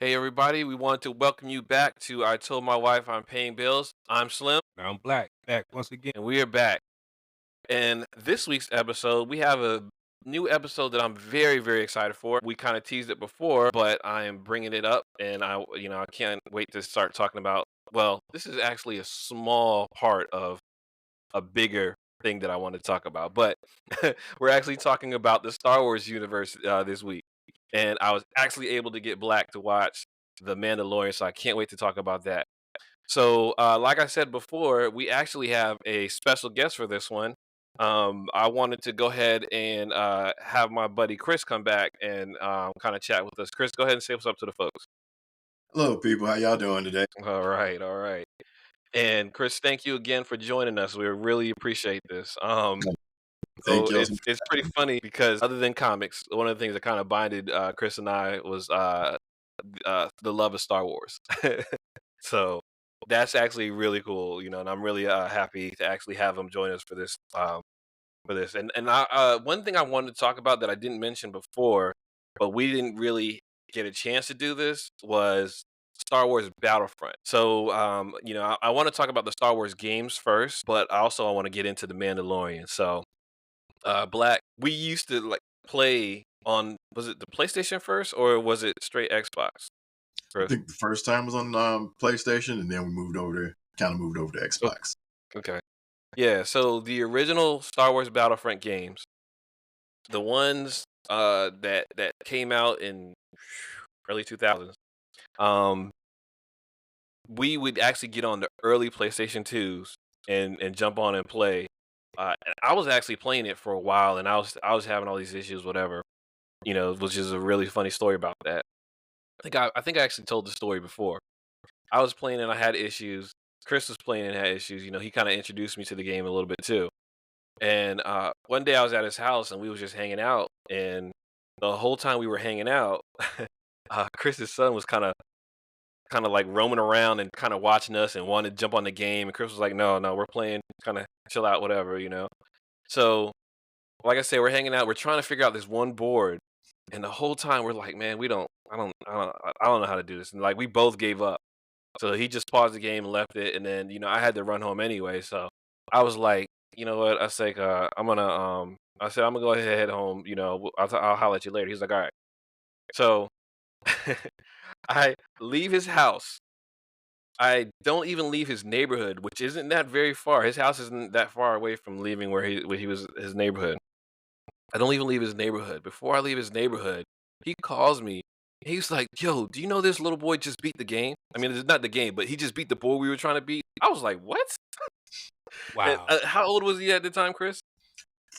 Hey everybody, we want to welcome you back to I Told My Wife I'm Paying Bills. I'm Slim, I'm Black, back once again. and we are back. And this week's episode, we have a new episode that I'm very, very excited for. We kind of teased it before, but I am bringing it up, and I can't wait to start talking about. Well, this is actually a small part of a bigger thing that I want to talk about, but we're actually talking about the Star Wars universe this week, and I was actually able to get Black to watch the Mandalorian, so I can't wait to talk about that. So, like I said before, we actually have a special guest for this one. I wanted to go ahead and have my buddy Chris come back and kind of chat with us. Chris, go ahead and say what's up to the folks. Hello, people. How y'all doing today? All right, all right. And Chris, thank you again for joining us. We really appreciate this. So Thank y'all. it's pretty funny because other than comics, one of the things that kind of binded Chris and I was the love of Star Wars. So that's actually really cool, and I'm really happy to actually have him join us for this. And one thing I wanted to talk about that I didn't mention before, but we didn't really get a chance to do this was Star Wars Battlefront. So I want to talk about the Star Wars games first, but also I want to get into the Mandalorian. So Black, we used to like play on, was it the PlayStation first or was it straight Xbox? I Chris? think the first time was on PlayStation, and then we moved over to Oh, Xbox. okay. Yeah, so the original Star Wars Battlefront games, the ones that came out in early 2000s, um, we would actually get on the early PlayStation 2s and jump on and play. And I was actually playing it for a while, and I was having all these issues, whatever. Which is a really funny story about that. I think I actually told the story before. I was playing and I had issues. Chris was playing and had issues. He kind of introduced me to the game a little bit too. And one day I was at his house and we was just hanging out. And the whole time we were hanging out, Chris's son was kind of like roaming around and kind of watching us and wanted to jump on the game. And Chris was like, "No, no, we're playing. Kind of chill out, whatever." So, like I said, we're hanging out. We're trying to figure out this one board, and the whole time we're like, "Man, we don't. I don't know how to do this." And like we both gave up. So he just paused the game and left it, and then I had to run home anyway. So I was like, you know what? I said, I said I'm gonna go ahead and head home. I'll holler at you later. He's like, all right. So I leave his house. I don't even leave his neighborhood, which isn't that very far. His house isn't that far away from leaving where he was his neighborhood. I don't even leave his neighborhood. Before I leave his neighborhood, he calls me. He's like, "Yo, do you know this little boy just beat the game? I mean, it's not the game, but he just beat the boy we were trying to beat." I was like, "What?" And, Wow. how old was he at the time, Chris?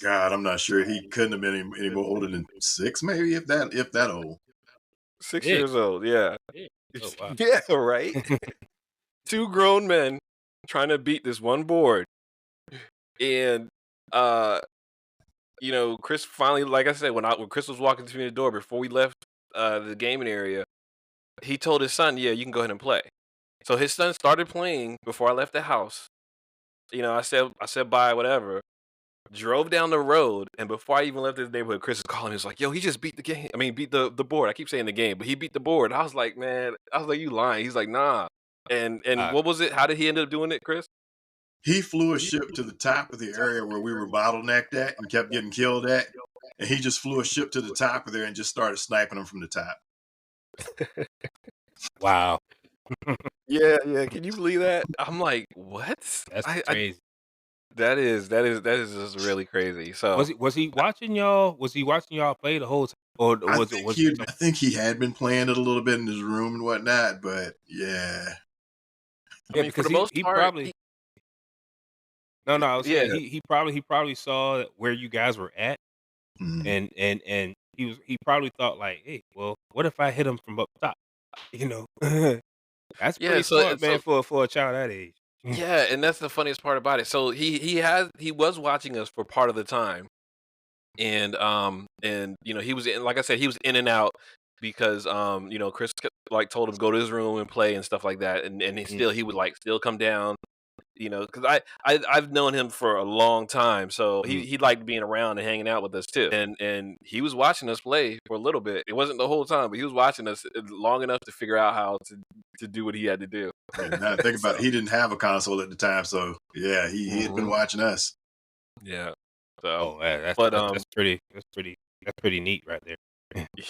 God, I'm not sure. He couldn't have been any more older than 6, maybe if that old. 6 Big, years old. Yeah. big. Oh, wow. Yeah, right. Two grown men trying to beat this one board, and uh, Chris finally, like I said, when Chris was walking through the door before we left the gaming area, he told his son, "Yeah, you can go ahead and play." So his son started playing before I left the house. I said bye, whatever. Drove down the road, and before I even left his neighborhood, Chris is calling me. He's like, "Yo, he just beat the game. I mean, beat the board." I keep saying the game, but he beat the board. I was like, "Man," I was like, "You lying?" He's like, "Nah." And Uh, what was it? How did he end up doing it, Chris? He flew a ship to the top of the area where we were bottlenecked at and kept getting killed at, and he just flew a ship to the top of there and just started sniping them from the top. wow. Yeah, yeah. Can you believe that? I'm like, what? That's I crazy. that is just really crazy. So Was he watching y'all? Was he watching y'all play the whole time, or I was it think was he it some? I think he had been playing it a little bit in his room and whatnot, but yeah. I Yeah, mean, for because the he most he part, probably no, I was yeah, saying he probably saw where you guys were at, Mhm. and he probably thought like, hey, well, what if I hit him from up top? You know, that's yeah. pretty So smart, so man, for a child that age. yeah, and that's the funniest part about it. So he was watching us for part of the time, and he was in, like I said, he was in and out because Chris like told him go to his room and play and stuff like that, and he would like still come down. because I've known him for a long time, so Mhm. he liked being around and hanging out with us too. And he was watching us play for a little bit. It wasn't the whole time, but he was watching us long enough to figure out how to do what he had to do. And now think about it, So he didn't have a console at the time, so yeah, he had been mhm, watching us. yeah. So, Oh, yeah, but that's pretty neat right there.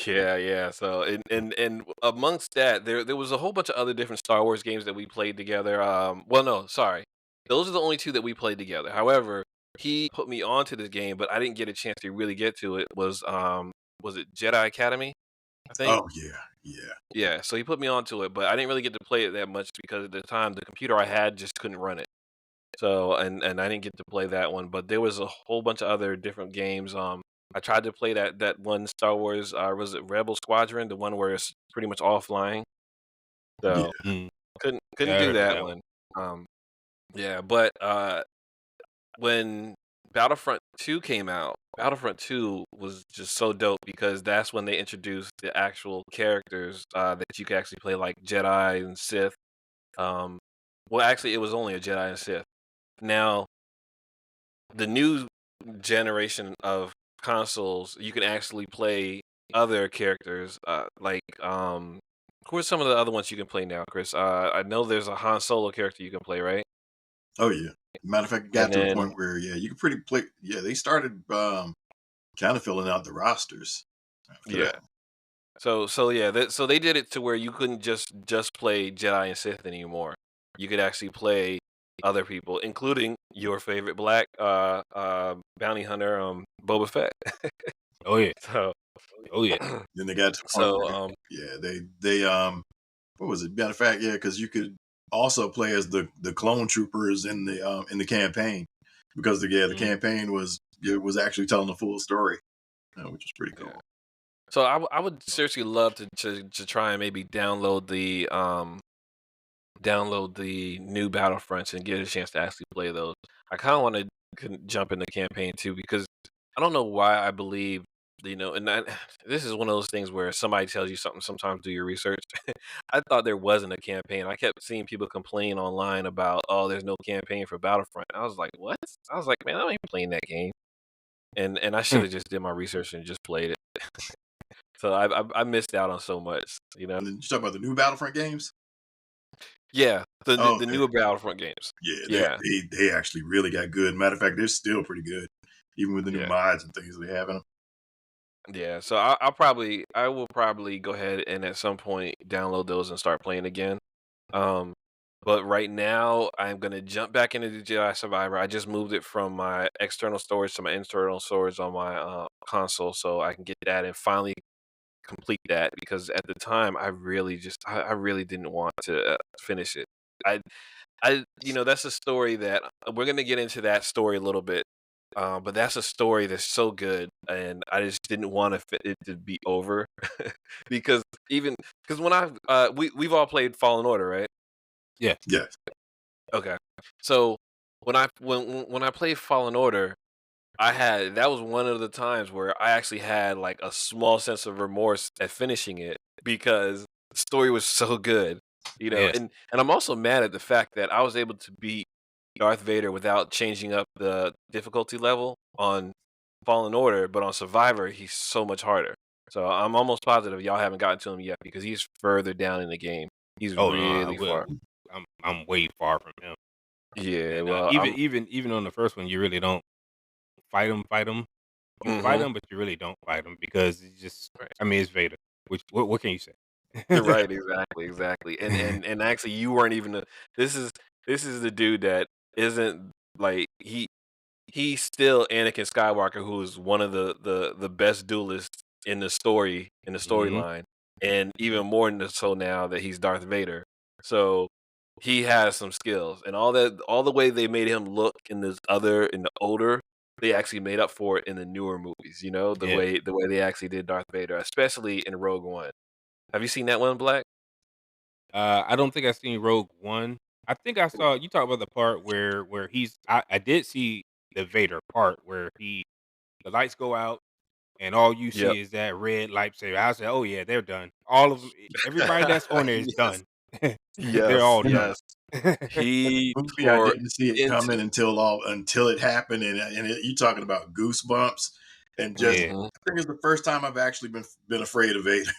yeah, yeah. So and amongst that, there was a whole bunch of other different Star Wars games that we played together. Well, no, sorry, those are the only two that we played together. However, he put me onto this game, but I didn't get a chance to really get to it. Was it Jedi Academy? I think. Oh yeah, yeah, Yeah. So he put me onto it, but I didn't really get to play it that much because at the time the computer I had just couldn't run it. So and I didn't get to play that one, but there was a whole bunch of other different games. I tried to play that one Star Wars. Was it Rebel Squadron, the one where it's pretty much all flying? yeah. So Mm, couldn't yeah, I do heard of that that one. one. Yeah, but when Battlefront 2 came out, Battlefront 2 was just so dope because that's when they introduced the actual characters that you could actually play, like Jedi and Sith. Um, well, actually, it was only a Jedi and Sith. Now the new generation of consoles, you can actually play other characters. Who are some of the other ones you can play now, Chris? I know there's a Han Solo character you can play, right? Oh yeah. Matter of fact, it And got to the then point where yeah, you could pretty play. Yeah, they started kind of filling out the rosters after yeah, that. so yeah, so they did it to where you couldn't just play Jedi and Sith anymore. You could actually play other people, including your favorite black bounty hunter, Boba Fett. Oh yeah, So oh yeah. Then they got to the point so where yeah, they what was it? Matter of fact, yeah, because you could also play as the clone troopers in the campaign because the Mhm. campaign was it was actually telling the full story, which was pretty yeah. cool. So I would seriously love to try and maybe download the new Battlefronts and get a chance to actually play those. I kind of want to jump in the campaign too because I don't know why I believe and that this is one of those things where somebody tells you something. Sometimes do your research. I thought there wasn't a campaign. I kept seeing people complain online about, oh, there's no campaign for Battlefront. I was like, what? I was like, man, I ain't playing that game. And I should Mm. have just did my research and just played it. So I missed out on so much, you know. And then you talk about the new Battlefront games. Yeah, Oh, the okay. newer Battlefront games. Yeah, Yeah, they actually really got good. Matter of fact, they're still pretty good, even with the new yeah, mods and things they have in them. yeah. So I will probably go ahead and at some point download those and start playing again. Um, but right now I'm gonna jump back into the Jedi Survivor. I just moved it from my external storage to my internal storage on my console, so I can get that and finally complete that because at the time I really didn't want to finish it. I that's a story that we're gonna get into that story a little bit. But that's a story that's so good, and I just didn't want it to be over because even because when we've all played Fallen Order, right? Yeah. Yes. Okay, so when I played Fallen Order, that was one of the times where I actually had like a small sense of remorse at finishing it because the story was so good, Yes. and I'm also mad at the fact that I was able to beat Darth Vader without changing up the difficulty level on Fallen Order, but on Survivor he's so much harder. So I'm almost positive y'all haven't gotten to him yet because he's further down in the game. He's Oh no, I really far. will. I'm way far from him. Yeah, And well, even on the first one, you really don't fight him. Fight him. You fight mhm. him, but you really don't fight him because he's just. I mean, it's Vader. Which what can you say? Right, exactly, exactly. And actually you weren't even this is this is the dude that isn't like he's still Anakin Skywalker who's one of the best duelists in the Mhm. storyline and even more so now that he's Darth Vader. So he has some skills and all the way they made him look in the older they actually made up for it in the newer movies, Yeah. the way they actually did Darth Vader, especially in Rogue One. Have you seen that one, Black? I don't think I've seen Rogue One. I think I saw you talk about the part where he's. I did see the Vader part where the lights go out and all you Yep. see is that red lightsaber. I said, "Oh yeah, they're done. All of them, everybody that's on there is Yes. done." They're Yes, all dumb. yes. He Movie I for didn't see it into coming until it happened, you talking about goosebumps and just Yeah, Mhm. I think it's the first time I've actually been afraid of Vader.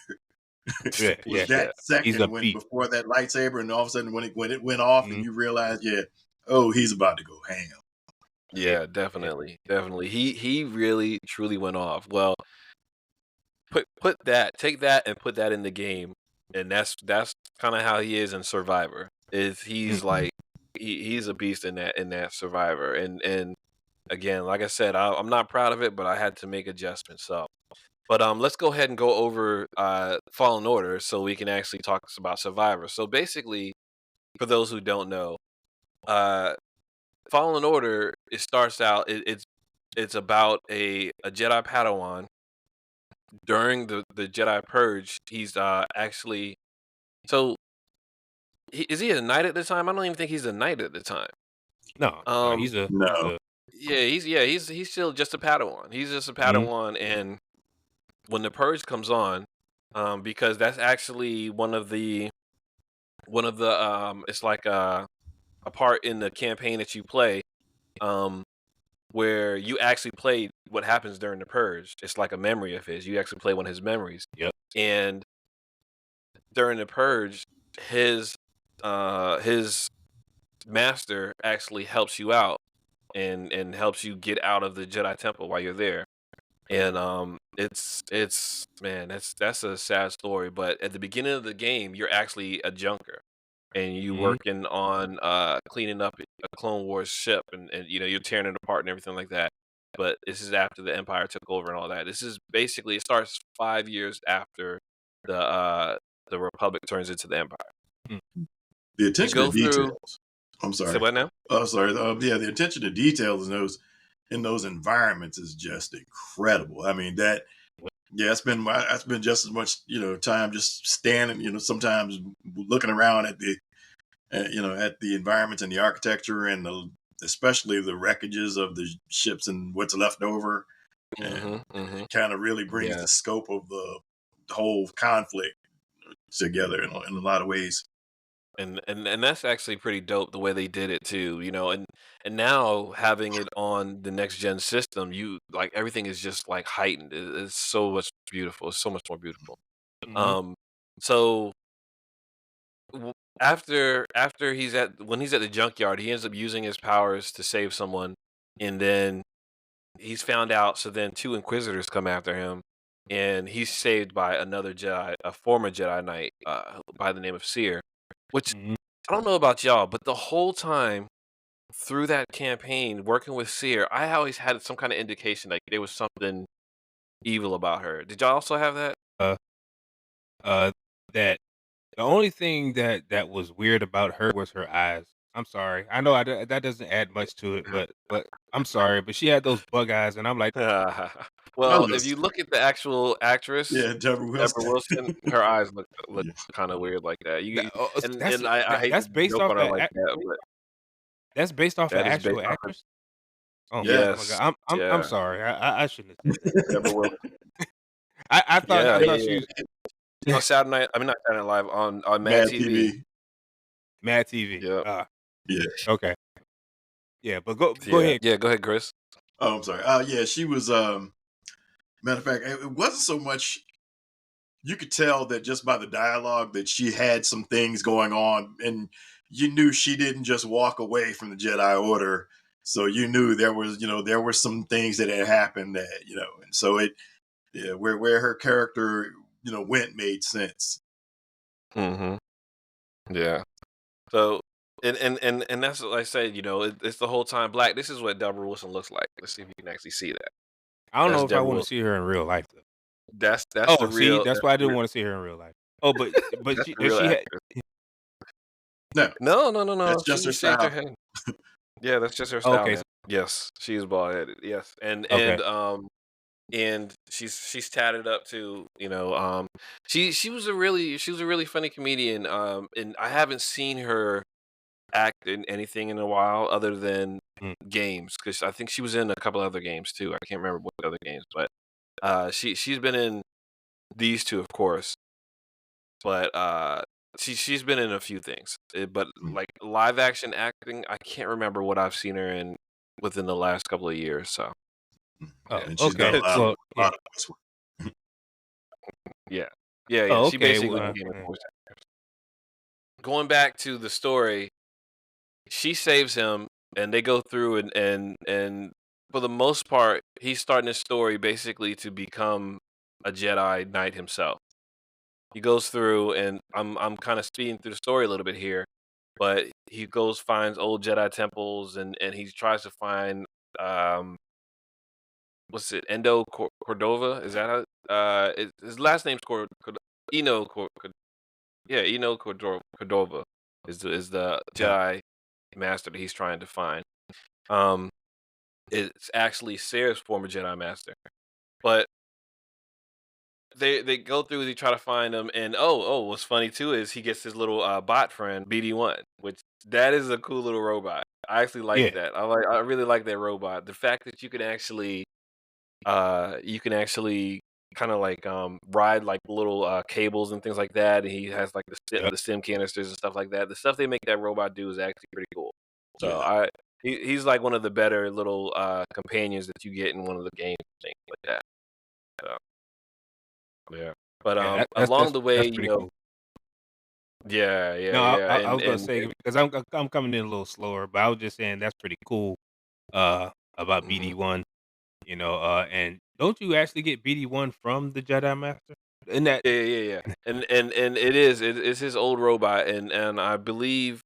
yeah, Was yeah. Yeah. that He's a second when beast. before that lightsaber, and all of a sudden when it went off, and Mhm. you realize, yeah, oh, he's about to go ham. Yeah, Yeah, yeah. definitely, definitely. He really truly went off. Well, take that and put that in the game, and that's kind of how he is in Survivor. Is Mm, he's like he's a beast in that Survivor, and again, like I said, I'm not proud of it, but I had to make adjustments. So, but let's go ahead and go over Fallen Order so we can actually talk about Survivor. So basically, for those who don't know, uh, Fallen Order it starts out it's about a Jedi Padawan during the Jedi Purge. He's actually so is he a knight at the time? I don't even think he's a knight at the time. no, no, Um, he's No, a he's still just a Padawan. He's just a mhm, Padawan, and when the Purge comes on, because that's actually one of the it's like a part in the campaign that you play, um, where you actually play what happens during the Purge. It's like a memory of his. You actually play one of his memories, yep. and during the Purge, his his master actually helps you out and helps you get out of the Jedi Temple while you're there. And it's man, that's a sad story. But at the beginning of the game, you're actually a junker, and you Mhm, working on cleaning up a Clone Wars ship, and you know you're tearing it apart and everything like that. But this is after the Empire took over and all that. This is basically it starts 5 years after the uh the Republic turns into the Empire. mm, the You attention to go through. details. I'm Say sorry. what now? Oh, sorry. Yeah, the attention to details in those environments is just incredible. I mean that. Yeah, it's been just as much time just standing. Sometimes looking around at at the environments and the architecture and especially the wreckages of the ships and what's left over, and Mm-hmm. it kind of really brings Yeah. the scope of the whole conflict together in a lot of ways. And that's actually pretty dope the way they did it too, you know, and now having it on the next gen system, you like everything is just like heightened. It's so much beautiful. It's so much more beautiful. mhm, Um, so w- after he's at the junkyard, he ends up using his powers to save someone, and then he's found out. So then two Inquisitors come after him, and he's saved by another Jedi, a former Jedi Knight, by the name of Seer. Which mhm. I don't know about y'all, but the whole time through that campaign, working with Seer, I always had some kind of indication like there was something evil about her. Did y'all also have that? Uh, uh, that the only thing that was weird about her was her eyes. I'm sorry. I know that doesn't add much to it, but I'm sorry, but she had those bug eyes, and I'm like, I Well, if listen. you look at the actual actress, Yeah, Deborah Deborah Wilson. Wilson, her eyes look Yeah. kind of weird like that. that, You oh, and I hate to that's based joke off on her like that, but that's based off an that is based actual off of actress. Oh my, oh my Yes. god, yes, I'm yeah, sorry. I shouldn't have said that. Deborah Wilson. I Yeah, yeah, thought she yeah. was On Saturday Night, I mean not Saturday Night Live on Mad Mad TV. TV. Mad TV. Yep. Yeah. Okay. Yeah, but go Yeah, ahead. yeah. Go ahead, Chris. Oh, I'm sorry. Yeah, she was. Matter of fact, it wasn't so much. You could tell that just by the dialogue that she had some things going on, and you knew she didn't just walk away from the Jedi Order. So you knew there were some things that had happened and so yeah, where her character, went made sense. Mhm. Yeah. So, and that's what I said. You know, it's the whole time black. This is what Deborah Wilson looks like. Let's see if you can actually see that. I don't That's know if I Deborah want to Wilson. see her in real life though. That's the Oh, see, real. that's That's why I the didn't real. want to see her in real life. Oh, but That's she the does real she had actress. No, No, no, no, no. that's just her She shaved her style. head. Yeah, that's just her style, okay, man. Yes, she is bald headed. Yes, okay. and she's tatted up too. You know, she was a really funny comedian. And I haven't seen her act in anything in a while other than Mm, games because I think she was in a couple other games too. I can't remember what other games, but she's been in these two, of course. But she's been in a few things, but Mm. like live action acting, I can't remember what I've seen her in within the last couple of years. So Oh, yeah, And she's done okay. a Well, yeah. lot of voice work. yeah, yeah, yeah. Oh, She okay. basically Well, became a voice actress. Going back to the story, she saves him, and they go through and for the most part, he's starting his story basically to become a Jedi Knight himself. He goes through, and I'm kind of speeding through the story a little bit here, but he goes finds old Jedi temples, and he tries to find um what's it Cordova, is that how his last name's Eno yeah, Eno Cordova is the Yeah. Jedi master that he's trying to find. Um, it's actually Sarah's former Jedi master. But they go through, they try to find him, and what's funny too is he gets his little bot friend BD1, which that is a cool little robot. I actually like yeah. that. I really like that robot. The fact that you can actually kind of like ride like little cables and things like that, and he has like Yep. the stem canisters and stuff like that. The stuff they make that robot do is actually pretty cool. So Yeah. he's like one of the better little companions that you get in one of the games, things like that. So, yeah. But Yeah. along the way, That's pretty cool. yeah, yeah, No, yeah, I was gonna and say because I'm coming in a little slower, but I was just saying that's pretty cool. About mhm. BD1, and don't you actually get BD1 from the Jedi Master? And that, Yeah, yeah, yeah. And it's his old robot, and I believe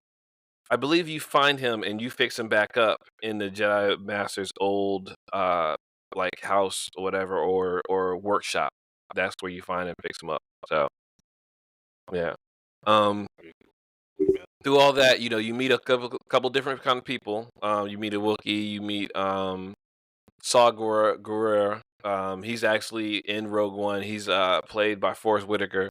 you find him and you fix him back up in the Jedi Master's old like house or whatever, or workshop. That's where you find and fix him up. So yeah. Um through all that, you meet a couple different kind of people. You meet a Wookiee, you meet Saw Gerrera. He's actually in Rogue One. He's played by Forrest Whitaker.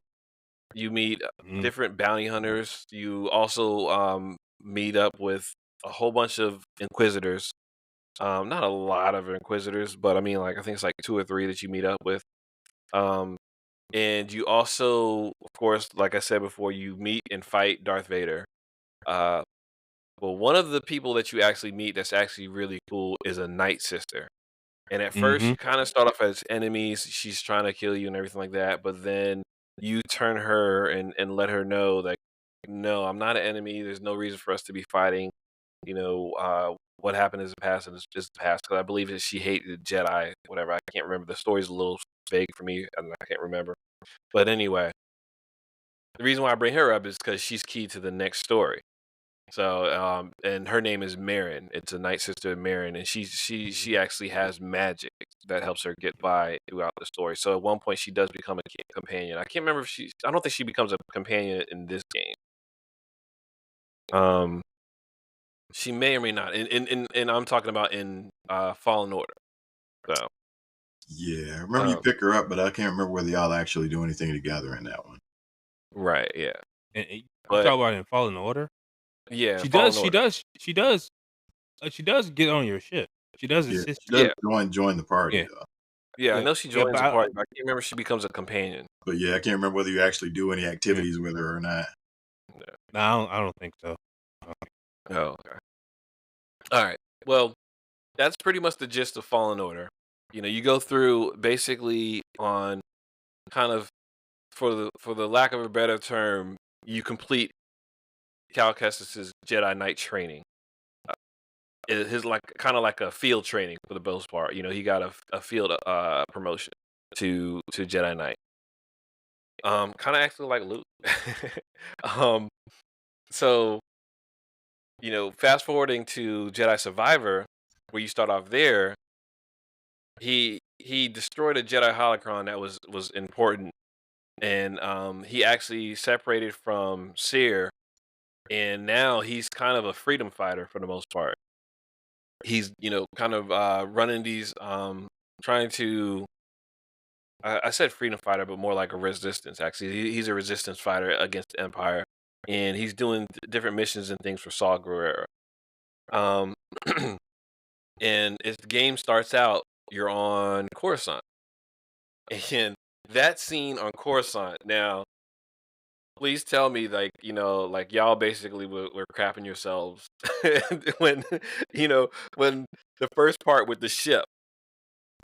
You meet mm, different bounty hunters. You also meet up with a whole bunch of inquisitors. Not a lot of inquisitors, but I mean, like I think it's like two or three that you meet up with. Um, and you also, of course, like I said before, you meet and fight Darth Vader. Uh, well, one of the people that you actually meet that's actually really cool is a Night Sister. And at first, mhm, you kind of start off as enemies. She's trying to kill you and everything like that. But then you turn her and let her know that, no, I'm not an enemy. There's no reason for us to be fighting. What happened is the past and it's just the past. Because I believe that she hated Jedi, whatever. I can't remember. The story's a little vague for me, and I can't remember. But anyway, the reason why I bring her up is because she's key to the next story. So, and her name is Marin. It's a Night Sister Marin, and she actually has magic that helps her get by throughout the story. So at one point, she does become a companion. I can't remember if she. I don't think she becomes a companion in this game. Um, she may or may not. And I'm talking about in Fallen Order. So, Yeah. I remember you um, pick her up, but I can't remember whether y'all actually do anything together in that one. right, yeah, and you but talk about in Fallen Order. yeah, She Fallen does, she Order. does, she does, she does get on your ship. She does Yeah. assist She you. does Yeah, join the party Yeah, though. yeah. I yeah, know she yeah. joins the party, but I can't remember if she becomes a companion. But yeah, I can't remember whether you actually do any Yeah. activities with her or not. Yeah. No, I don't think so. Oh, okay. All right. Well, that's pretty much the gist of Fallen Order. You go through basically on kind of for the lack of a better term, you complete Cal Kestis's Jedi Knight training. Uh, It is like kind of like a field training for the most part. He got a field promotion to Jedi Knight. Kind of actually like Luke. um, so fast forwarding to Jedi Survivor, where you start off there, he destroyed a Jedi holocron that was important, and he actually separated from Seer, and now he's kind of a freedom fighter for the most part. He's kind of running these trying to I said freedom fighter, but more like a resistance. Actually, he's a resistance fighter against the Empire, and he's doing different missions and things for Saw Gerrera. Um, and as the game starts out, you're on Coruscant. And that scene on Coruscant, now, please tell me, like, like y'all basically were crapping yourselves when, you know, when the first part with the ship,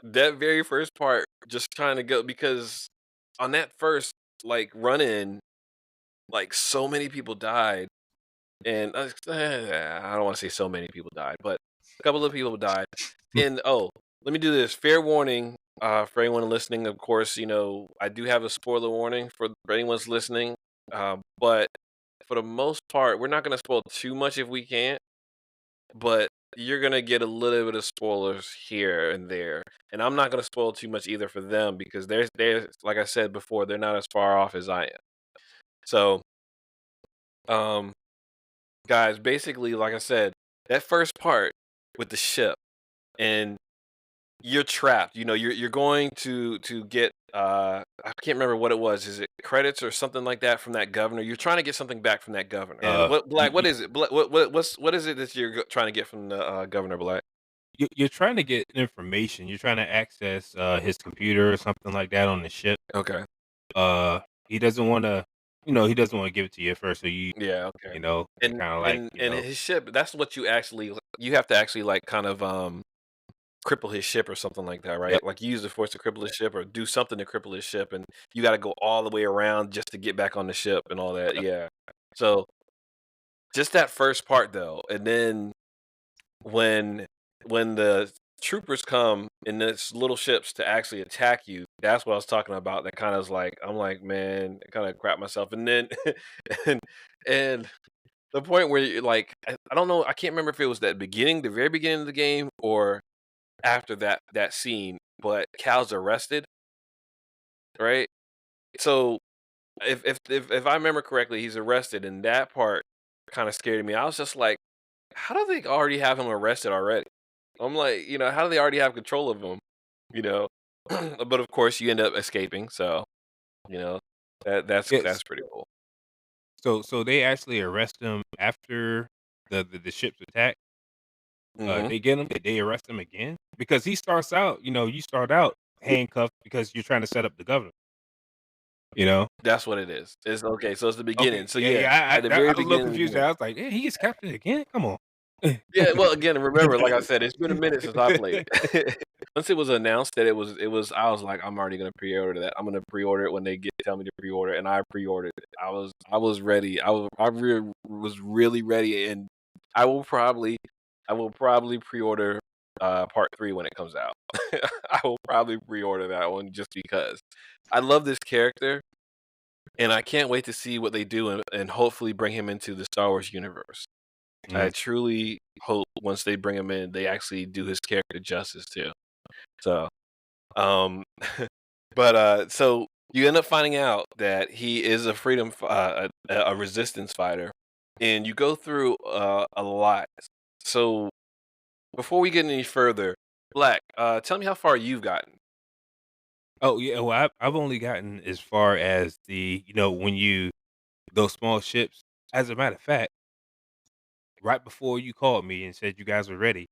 that very first part, just trying to go because on that first like run in, like so many people died, and I don't want to say so many people died, but a couple of people died. And oh, let me do this. Fair warning, for anyone listening. Of course, I do have a spoiler warning for anyone's listening. But for the most part, we're not going to spoil too much if we can't. But you're gonna get a little bit of spoilers here and there, and I'm not gonna spoil too much either for them because they're like I said before, they're not as far off as I am. So, um, guys, basically, like I said, that first part with the ship and you're trapped. You're going to get I can't remember what it was. Is it credits or something like that from that governor? You're trying to get something back from that governor. What You, Black? What is it? What is it that you're trying to get from the governor Black? you're trying to get information. You're trying to access his computer or something like that on the ship. Okay. Uh, he doesn't want to, he doesn't want to give it to you at first. So Yeah. Okay. you And kind of like, and his ship. That's what you have to actually like kind of cripple his ship or something like that, yep, right? Like you use the force to cripple his ship or do something to cripple his ship, and you got to go all the way around just to get back on the ship and all that. yep. Yeah. So just that first part though, and then when when the troopers come in this little ships to actually attack you, that's what I was talking about. That kind of like I'm like, man, I kind of crap myself, and then and and the point where you like I don't know, I can't remember if it was the very beginning of the game, or after that scene, but Cal's arrested, right? So if I remember correctly, he's arrested, and that part kind of scared me. I was just like, how do they already have him arrested already? I'm like, how do they already have control of him? You know, but of course you end up escaping, so you know Yes. that's pretty cool. So they actually arrest him after the ship's attack. Hmm. They get him. They arrest him again because he starts out. You start out handcuffed because you're trying to set up the governor. You know. That's what it is. It's okay. So it's the beginning. Okay. So Yeah. yeah, Yeah. at the I very was a little beginning of the confused. game. I was like, yeah, he gets captured again. Come on. Yeah, well, again, remember, like I said, it's been a minute since I played it. Once it was announced that I was like, I'm already gonna pre-order that. I'm gonna pre-order it when they tell me to pre-order, and I pre-ordered it. I was ready. I was really ready, and I will probably, I will probably pre-order part 3 when it comes out. I will probably pre-order that one just because I love this character, and I can't wait to see what they do and hopefully bring him into the Star Wars universe. I Mm. truly hope once they bring him in, they actually do his character justice too. So, um, so you end up finding out that he is a a resistance fighter, and you go through a lot. So before we get any further, Black, tell me how far you've gotten. Oh yeah. Well, I've only gotten as far as the when you those small ships. As a matter of fact, right before you called me and said you guys were ready,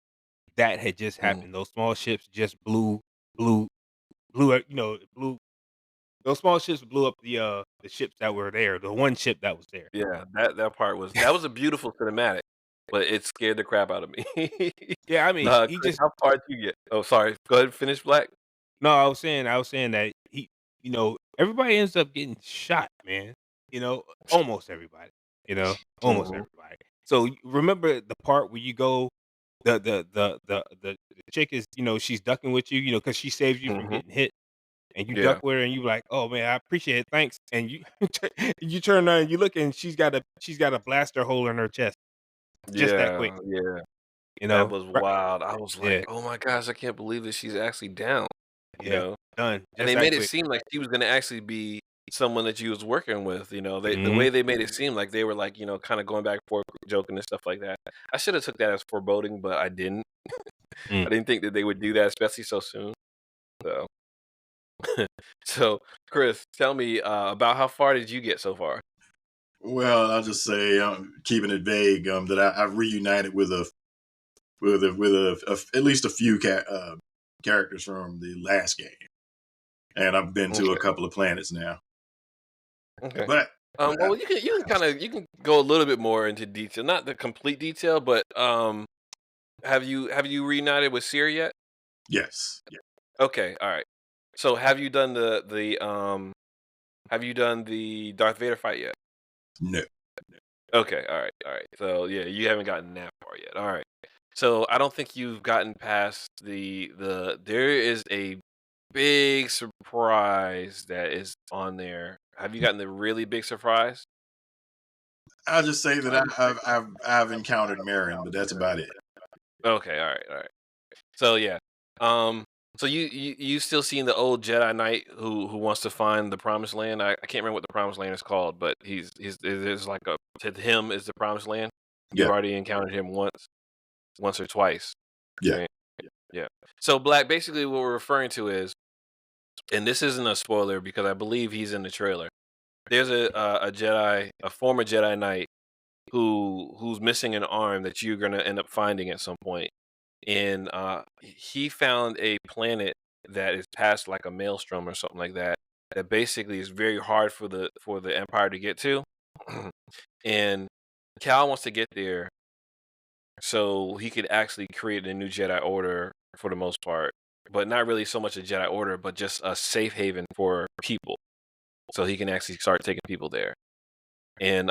that had just Mm, happened. Those small ships just blew blew blew those small ships blew up the ships that were there. The one ship that was there. yeah, that was a beautiful cinematic, but it scared the crap out of me. Yeah, I mean, Nah, he Chris, just how far did you get? Oh, sorry. Go ahead and finish, Black. no, I was saying that he, everybody ends up getting shot, man. Almost everybody. Almost Hmm. everybody. So remember the part where you go, the chick is, she's ducking with you, because she saves you from Hmm. getting hit, and you duck Yeah. with her, and you like, oh man, I appreciate it, thanks, and you you turn around and you look, and she's got a blaster hole in her chest, just that quick, Yeah, yeah, you that know, was right? wild. I was like, Yeah, "Oh my gosh, I can't believe that she's actually down," you yeah, know? done, And just they that made it quick. seem like she was gonna actually be someone that you was working with, the Mhm. way they made it seem like they were like, kinda going back and forth, joking and stuff like that. I should have took that as foreboding, but I didn't. Mm. I didn't think that they would do that, especially so soon. So so, Chris, tell me, about how far did you get so far? Well, I'll just say, keeping it vague, that I've reunited with at least a few characters from the last game, and I've been to a Okay, couple of planets now. okay. But Well, you can go a little bit more into detail, not the complete detail, but have you reunited with Seer yet? Yes. Okay, all right. So have you done have you done the Darth Vader fight yet? No. Okay, all right. So yeah, you haven't gotten that far yet. All right. So I don't think you've gotten past there is a big surprise that is on there. Have you gotten the really big surprise? I'll just say that I've encountered Marin, but that's about it. Okay, all right. So yeah. Um so you still seeing the old Jedi Knight who wants to find the promised land? I can't remember what the promised land is called, but he's it is like a to him is the promised land. You've Yeah. already encountered him once or twice, Yeah. right? Yeah. So Black, basically what we're referring to is, and this isn't a spoiler because I believe he's in the trailer. There's a Jedi, a former Jedi Knight who's missing an arm that you're gonna end up finding at some point. And he found a planet that is past like a maelstrom or something like that. That basically is very hard for the Empire to get to. And Cal wants to get there so he could actually create a new Jedi Order for the most part, but not really so much a Jedi Order, but just a safe haven for people, so he can actually start taking people there. And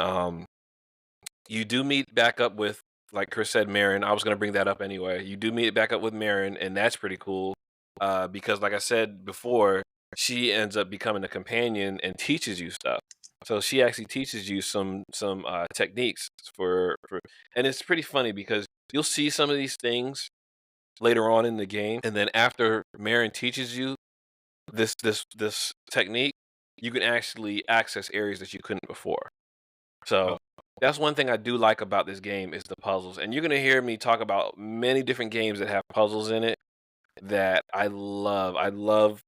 you do meet back up with, like Chris said, Marin. I was gonna bring that up anyway. You do meet back up with Marin, and that's pretty cool. Because like I said before, she ends up becoming a companion and teaches you stuff. So she actually teaches you some techniques for, and it's pretty funny because you'll see some of these things later on in the game, and then after Marin teaches you this technique, you can actually access areas that you couldn't before. Oh, So that's one thing I do like about this game is the puzzles. And you're gonna hear me talk about many different games that have puzzles in it that I love. I love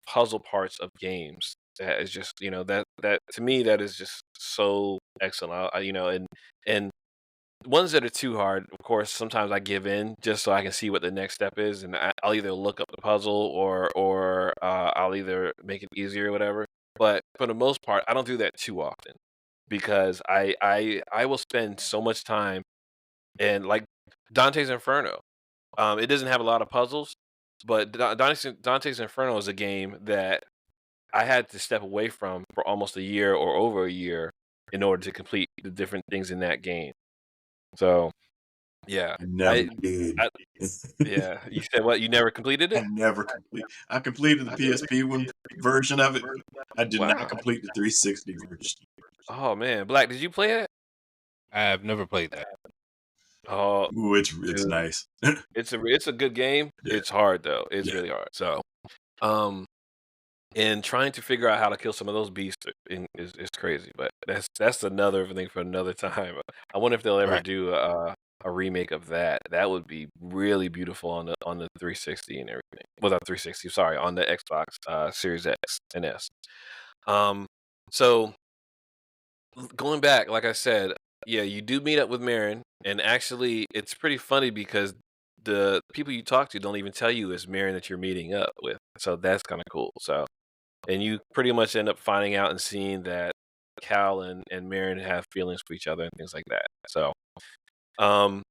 puzzle parts of games. That is just, that to me that is just so excellent. And ones that are too hard, of course, sometimes I give in just so I can see what the next step is, and I'll either look up the puzzle or I'll either make it easier or whatever. But for the most part, I don't do that too often because I will spend so much time and like Dante's Inferno. It doesn't have a lot of puzzles, but Dante's Inferno is a game that I had to step away from for almost a year or over a year in order to complete the different things in that game. So yeah, I never I, did. I yeah. You said what? You never completed I it? never complete. I completed the PSP one version of it. I did not Wow. complete the 360 version. Oh man, Black, did you play it? I've never played that. Oh, Ooh, it's dude, nice. it's a good game. Yeah. It's hard though. It's Yeah. really hard. So, um, and trying to figure out how to kill some of those beasts is crazy. But that's another thing for another time. I wonder if they'll ever Right. do a remake of that. That would be really beautiful on the 360 and everything. Well, not 360. Sorry, on the Xbox Series X and S. Um, so going back, like I said, yeah, you do meet up with Marin, and actually, it's pretty funny because the people you talk to don't even tell you it's Marin that you're meeting up with. So that's kind of cool. So, and you pretty much end up finding out and seeing that Cal and Marin have feelings for each other and things like that. So, um,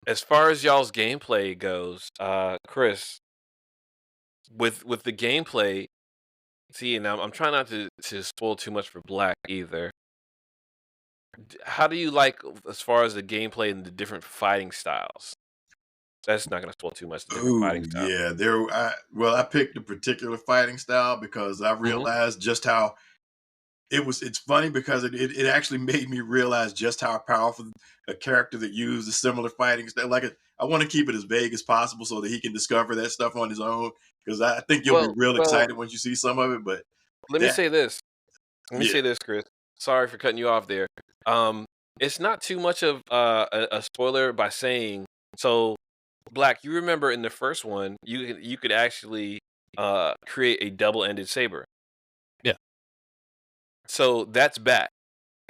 as far as y'all's gameplay goes, Chris, with the gameplay, see, and I'm trying not to spoil too much for Black either. How do you like as far as the gameplay and the different fighting styles? That's not gonna spoil too much, the different fighting Ooh, styles. yeah. I picked a particular fighting style because I Mhm. realized just how it's funny because it actually made me realize just how powerful a character that used a similar fighting style. I want to keep it as vague as possible so that he can discover that stuff on his own. Because I think you'll be real Well, excited once you see some of it. But let me that, say this. Let me yeah, say this, Chris. Sorry for cutting you off there. Um, it's not too much of a spoiler by saying so. Black, you remember in the first one, you could actually create a double-ended saber. Yeah. So that's back,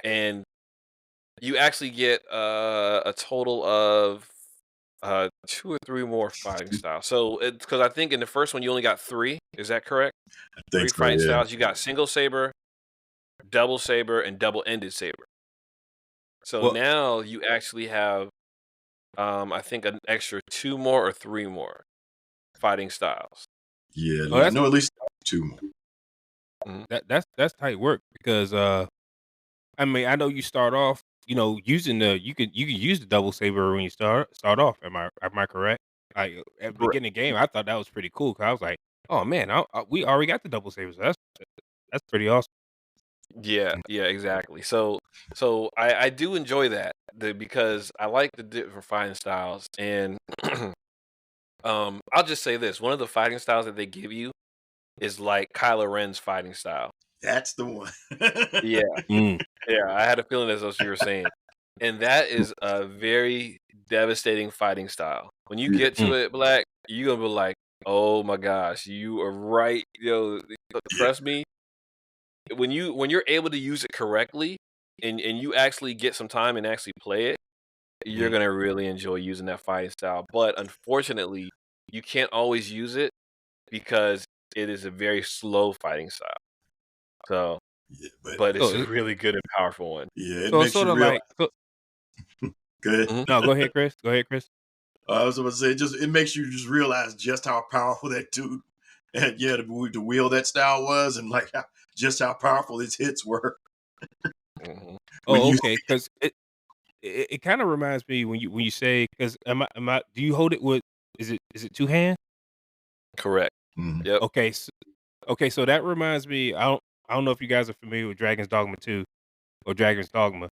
and you actually get a total of 2 or 3 more fighting styles. So it's because I think in the first one you only got 3. Is that correct? I 3 think so. fighting Yeah, styles. You got single saber, double saber, and double-ended saber. So Well, now you actually have, I think an extra 2 more or 3 more fighting styles. Yeah, oh, I know at least two more. Mhm. that's tight work because I mean, I know you start off, using you can use the double saber when you start off. Am I correct? Like at the Correct. beginning of the game, I thought that was pretty cool. Cause I was like, oh man, we already got the double sabers. That's pretty awesome. Yeah, yeah, exactly. So I do enjoy that because I like the different fighting styles, and I'll just say this: one of the fighting styles that they give you is like Kylo Ren's fighting style. That's the one. Yeah, Mm. yeah, I had a feeling that's what you were saying, and that is a very devastating fighting style. When you Yeah, get to Mm. it, Black, you're gonna be like, "Oh my gosh, you are right." yeah, Trust me, when you're able to use it correctly, and you actually get some time and actually play it, you're Mm. gonna really enjoy using that fighting style. But unfortunately, you can't always use it because it is a very slow fighting style. So, yeah. But but So it's a really good and powerful one. yeah, it so it's makes sort you of real like good. Mhm. no. Go ahead, Chris. Go ahead, Chris. I was about to say, just it makes you just realize just how powerful that dude, and yeah, to wield that style was, and like just how powerful his hits were Mhm. when Oh, you. okay. Because it kind of reminds me when you say because am I do you hold it with is it two hands? Correct. Mhm. Yep. Okay, okay, so that reminds me. I don't know if you guys are familiar with Dragon's Dogma 2 or Dragon's Dogma,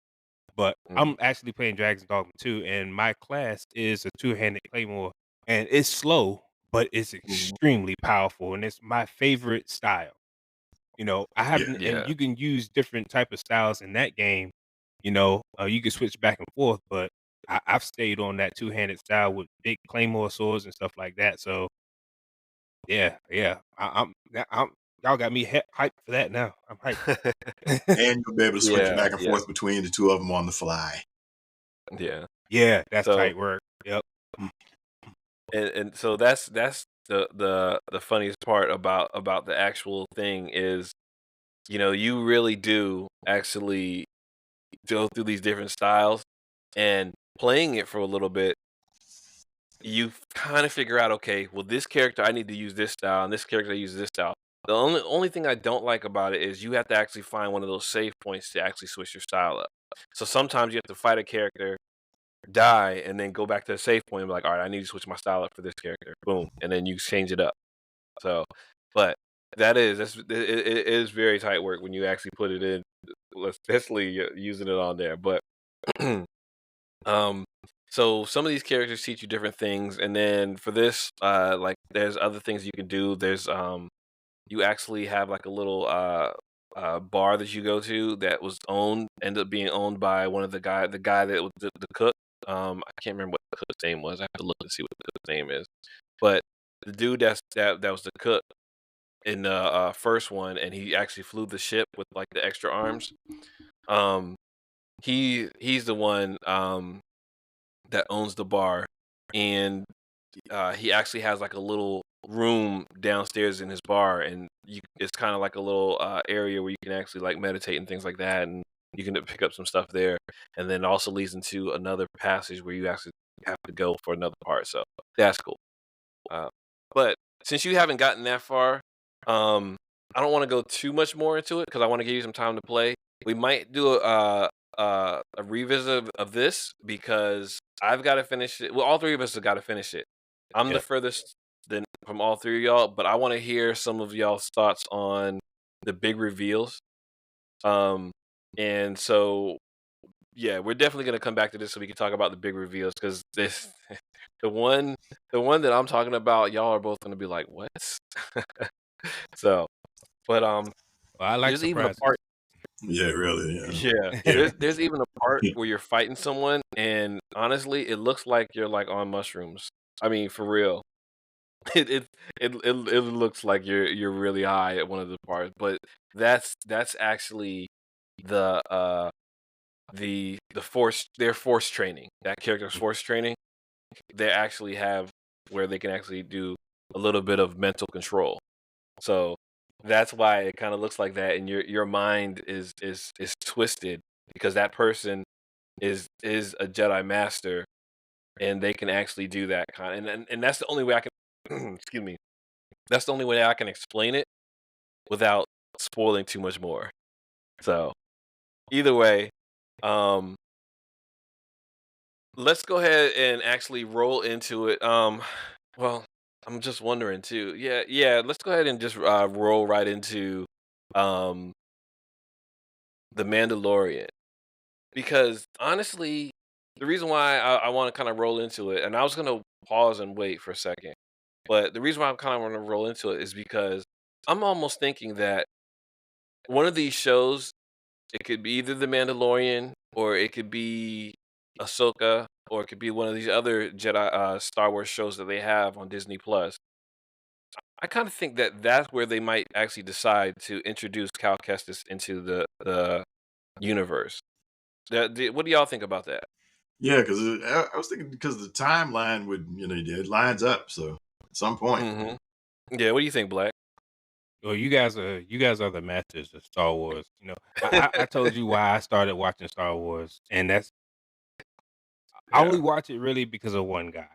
but Mhm. I'm actually playing Dragon's Dogma 2, and my class is a two-handed claymore, and it's slow, but it's Mhm. extremely powerful, and it's my favorite style. I Yeah, haven't, and Yeah. you can use different type of styles in that game. You can switch back and forth, but I've stayed on that two-handed style with big claymore swords and stuff like that. So yeah, yeah. Y'all got me hyped for that now. I'm hyped. and you'll be able to switch Yeah, back and yeah, forth between the two of them on the fly. yeah. Yeah, that's So tight work. Yep. and so that's the funniest part about the actual thing is, you really do actually go through these different styles, and playing it for a little bit, you kind of figure out, okay, well, this character I need to use this style, and this character I use this style. The only thing I don't like about it is you have to actually find one of those save points to actually switch your style up. So sometimes you have to fight a character, die, and then go back to the save point and be like, all right, I need to switch my style up for this character. Boom, and then you change it up. So, but it is very tight work when you actually put it in, especially using it on there. But Um, so some of these characters teach you different things, and then for this, like there's other things you can do. You actually have like a little bar that you go to that ended up being owned by one of the guy that was the cook. I can't remember what the cook's name was. I have to look and see what the cook's name is. But the dude that was the cook in the first one, and he actually flew the ship with like the extra arms. Um, he's the one. That owns the bar, and he actually has like a little room downstairs in his bar, and it's kind of like a little area where you can actually like meditate and things like that, and you can pick up some stuff there, and then it also leads into another passage where you actually have to go for another part. So that's cool. Uh, but since you haven't gotten that far, um, I don't want to go too much more into it because I want to give you some time to play. We might do a revisit of this because I've got to finish it. Well, all three of us have got to finish it. I'm the Yeah. furthest than from all three of y'all, but I want to hear some of y'all's thoughts on the big reveals. Um, and so yeah, we're definitely gonna come back to this so we can talk about the big reveals because this the one the one that I'm talking about, y'all are both gonna be like, what? So, but Well, I like there's even a surprises. part. Yeah, really. Yeah, Yeah, yeah. there's even a part where you're fighting someone, and honestly, it looks like you're like on mushrooms. I mean, for real. It it it looks like you're really high at one of the parts, but that's actually the the force their force training. That character's force training. They actually have where they can actually do a little bit of mental control. So that's why it kind of looks like that, and your mind is twisted because that person is a Jedi master, and they can actually do that kind. And that's the only way I can excuse me. That's the only way I can explain it without spoiling too much more. So either way, um, let's go ahead and actually roll into it. Well, I'm just wondering too. Yeah, yeah. Let's go ahead and just roll right into um the Mandalorian because honestly, the reason why I want to kind of roll into it, and I was gonna pause and wait for a second, but the reason why I'm kind of want to roll into it is because I'm almost thinking that one of these shows, it could be either The Mandalorian or it could be Ahsoka or it could be one of these other Jedi Star Wars shows that they have on Disney Plus. I kind of think that that's where they might actually decide to introduce Cal Kestis into the universe. What do y'all think about that? Yeah, because I was thinking because the timeline would, it lines up. So at some point, Hmm. Yeah, what do you think, Black? Well, you guys are the masters of Star Wars. I told you why I started watching Star Wars, and I Yeah, only watch it really because of one guy,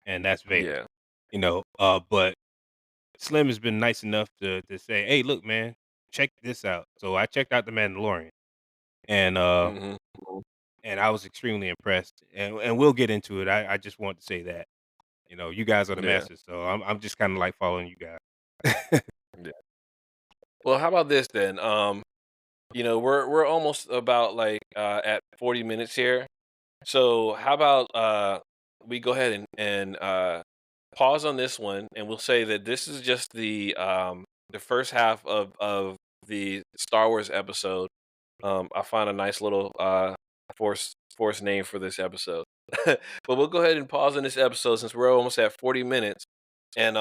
and that's Vader. yeah, But Slim has been nice enough to say, "Hey, look, man, check this out." So I checked out The Mandalorian, and hmm and I was extremely impressed. And we'll get into it. I just want to say that you guys are the yeah, masters, so I'm just kind of like following you guys. yeah. Well, how about this then? We're almost about like at 40 minutes here. So how about we go ahead and pause on this one, and we'll say that this is just the first half of the Star Wars episode. I find a nice little force name for this episode, but we'll go ahead and pause on this episode since we're almost at 40 minutes, and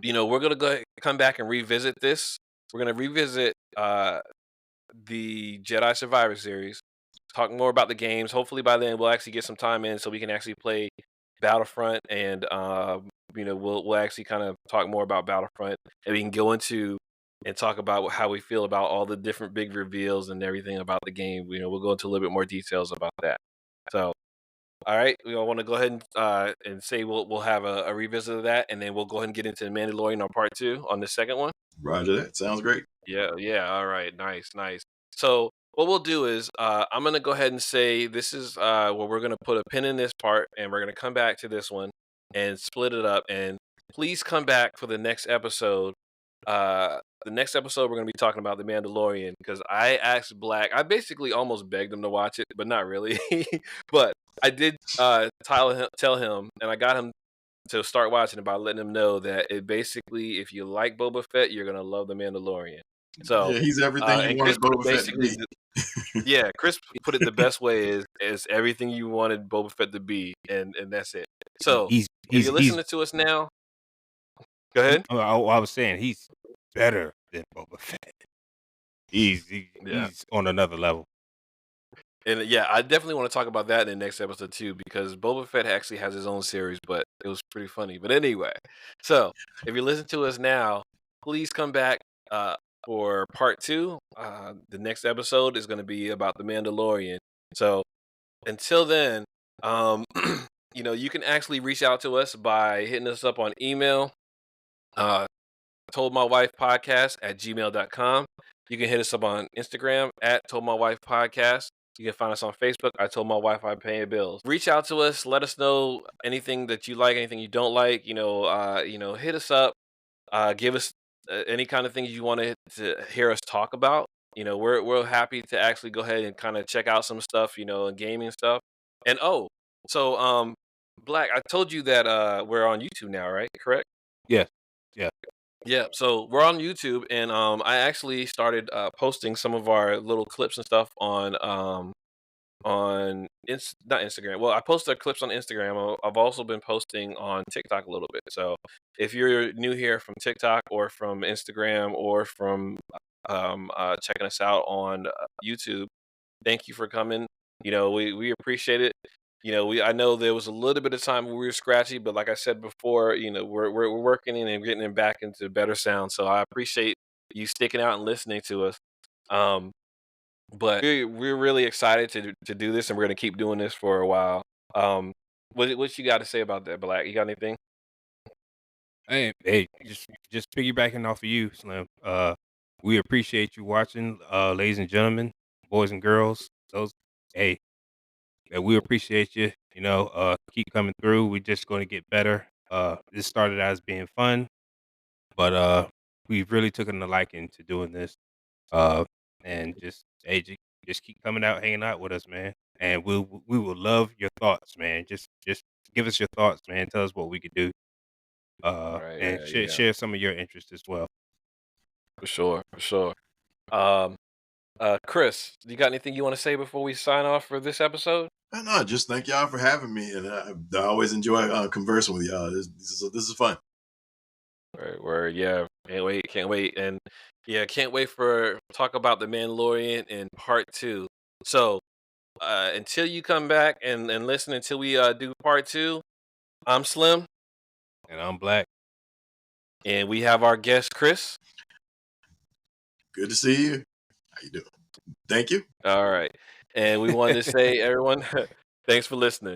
we're gonna come back and revisit this. We're gonna revisit the Jedi Survivor series, talk more about the games. Hopefully by then we'll actually get some time in so we can actually play Battlefront and we'll actually kind of talk more about Battlefront and we can go into and talk about how we feel about all the different big reveals and everything about the game. We'll go into a little bit more details about that. So all right, we all want to go ahead and say we'll have a revisit of that, and then we'll go ahead and get into the Mandalorian on part two on the second one. Roger that. Sounds great. Yeah, yeah. All right. Nice, nice. So what we'll do is I'm gonna go ahead and say this is where we're gonna put a pin in this part and we're gonna come back to this one and split it up. And please come back for the next episode. The next episode we're gonna be talking about the Mandalorian because I asked Black. I basically almost begged him to watch it, but not really. But I did tell him, and I got him to start watching it by letting him know that it basically, if you like Boba Fett, you're gonna love the Mandalorian. So, Yeah, he's everything you and Chris wanted put it Boba Fett to basically, be. yeah, Chris put it the best way is everything you wanted Boba Fett to be, and that's it. So, he's if he's you're he's listening to us now, go ahead. I was saying he's better than Boba Fett. Yeah. He's on another level. And yeah, I definitely want to talk about that in the next episode too, because Boba Fett actually has his own series, but it was pretty funny. But anyway, so if you listen to us now, please come back uh, for part two. The next episode is going to be about the Mandalorian. So until then, um, you can actually reach out to us by hitting us up on email. Uh, Told My Wife Podcast at gmail.com. You can hit us up on Instagram at Told My Wife Podcast. You can find us on Facebook. I Told My Wife I'm Paying Bills. Reach out to us. Let us know anything that you like, anything you don't like. Hit us up. Give us any kind of things you want to hear us talk about. We're happy to actually go ahead and kind of check out some stuff, and gaming stuff. And Black, I told you that we're on YouTube now, right? Correct? Yes. Yeah. Yeah, so we're on YouTube, and I actually started posting some of our little clips and stuff not Instagram. Well, I posted clips on Instagram. I've also been posting on TikTok a little bit. So if you're new here from TikTok or from Instagram or from checking us out on YouTube, thank you for coming. We appreciate it. I know there was a little bit of time where we were scratchy, but like I said before, we're working in and getting it back into better sound. So I appreciate you sticking out and listening to us. Um, but we're really excited to do this, and we're gonna keep doing this for a while. Um, what you got to say about that, Black? You got anything? Hey, just piggybacking off of you, Slim. We appreciate you watching, ladies and gentlemen, boys and girls. Those, hey, we appreciate you. Keep coming through. We're just going to get better. This started out as being fun, but we've really taken a liking to doing this. Uh, and just keep coming out, hanging out with us, man. And we will love your thoughts, man. Just give us your thoughts, man. Tell us what we could do. Right, And yeah, share yeah, share some of your interests as well. for sure, for sure. Um, Chris, you got anything you want to say before we sign off for this episode? No, just thank y'all for having me, and I always enjoy conversing with y'all. This is fun. Word, yeah, can't wait, and yeah, can't wait for talk about the Mandalorian in part two. So, until you come back and listen until we do part two, I'm Slim, And I'm Black. and we have our guest Chris. Good to see you. How you doing? Thank you. All right, and we wanted to say everyone, thanks for listening.